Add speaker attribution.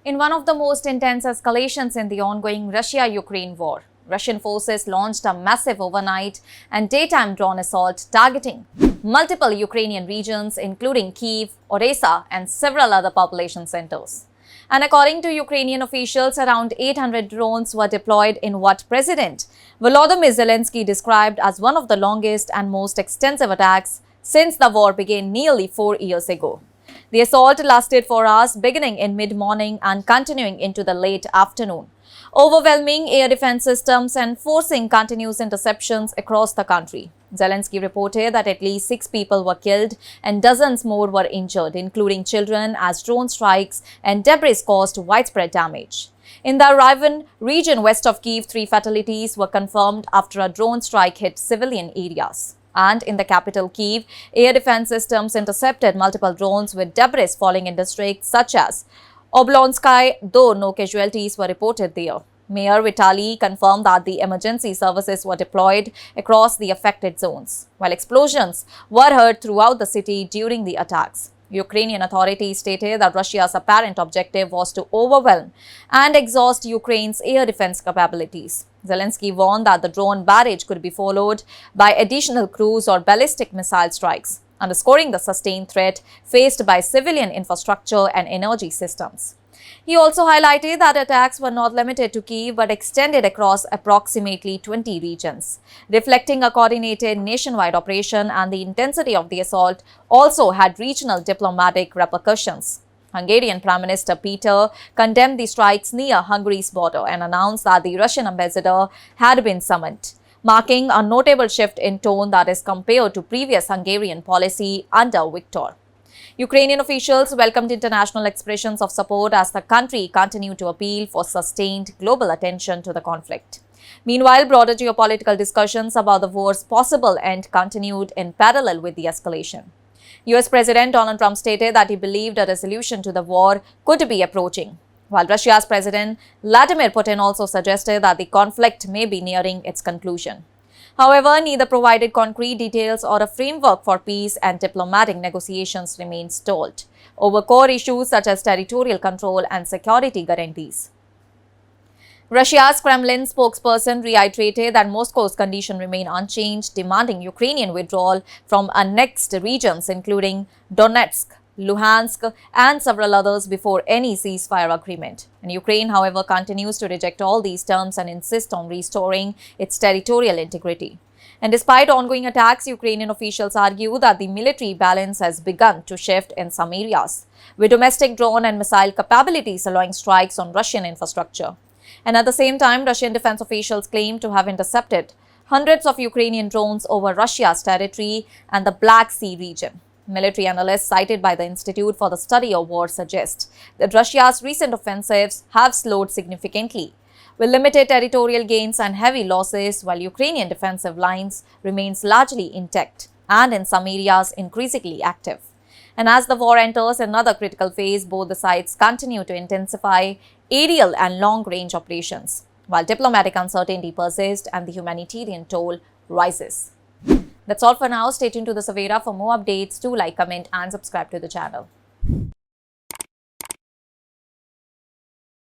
Speaker 1: In one of the most intense escalations in the ongoing Russia-Ukraine war, Russian forces launched a massive overnight and daytime drone assault targeting multiple Ukrainian regions, including Kyiv, Odessa, and several other population centers. And according to Ukrainian officials, around 800 drones were deployed in what President Volodymyr Zelensky described as one of the longest and most extensive attacks since the war began nearly 4 years ago. The assault lasted for hours, beginning in mid-morning and continuing into the late afternoon, overwhelming air defense systems and forcing continuous interceptions across the country. Zelensky reported that at least 6 people were killed and dozens more were injured, including children, as drone strikes and debris caused widespread damage. In the Riven region west of Kyiv, 3 fatalities were confirmed after a drone strike hit civilian areas. And in the capital Kyiv, air defense systems intercepted multiple drones with debris falling in districts such as Oblonsky, though no casualties were reported there. Mayor Vitaly confirmed that the emergency services were deployed across the affected zones, while explosions were heard throughout the city during the attacks. Ukrainian authorities stated that Russia's apparent objective was to overwhelm and exhaust Ukraine's air defense capabilities. Zelensky warned that the drone barrage could be followed by additional cruise or ballistic missile strikes, underscoring the sustained threat faced by civilian infrastructure and energy systems. He also highlighted that attacks were not limited to Kyiv but extended across approximately 20 regions, reflecting a coordinated nationwide operation, and the intensity of the assault also had regional diplomatic repercussions. Hungarian Prime Minister Peter condemned the strikes near Hungary's border and announced that the Russian ambassador had been summoned, marking a notable shift in tone that is compared to previous Hungarian policy under Viktor. Ukrainian officials welcomed international expressions of support as the country continued to appeal for sustained global attention to the conflict. Meanwhile, broader geopolitical discussions about the war's possible end continued in parallel with the escalation. US President Donald Trump stated that he believed a resolution to the war could be approaching, while Russia's President Vladimir Putin also suggested that the conflict may be nearing its conclusion. However, neither provided concrete details or a framework for peace, and diplomatic negotiations remained stalled over core issues such as territorial control and security guarantees. Russia's Kremlin spokesperson reiterated that Moscow's conditions remain unchanged, demanding Ukrainian withdrawal from annexed regions including Donetsk, Luhansk, and several others before any ceasefire agreement. And Ukraine, however, continues to reject all these terms and insist on restoring its territorial integrity. And despite ongoing attacks, Ukrainian officials argue that the military balance has begun to shift in some areas, with domestic drone and missile capabilities allowing strikes on Russian infrastructure. And at the same time, Russian defense officials claim to have intercepted hundreds of Ukrainian drones over Russia's territory and the Black Sea region. Military analysts cited by the Institute for the Study of War suggest that Russia's recent offensives have slowed significantly, with limited territorial gains and heavy losses, while Ukrainian defensive lines remains largely intact and in some areas increasingly active. And as the war enters another critical phase, both the sides continue to intensify aerial and long-range operations, while diplomatic uncertainty persists and the humanitarian toll rises. That's all for now. Stay tuned to the Savera for more updates. Do like, comment, and subscribe to the channel.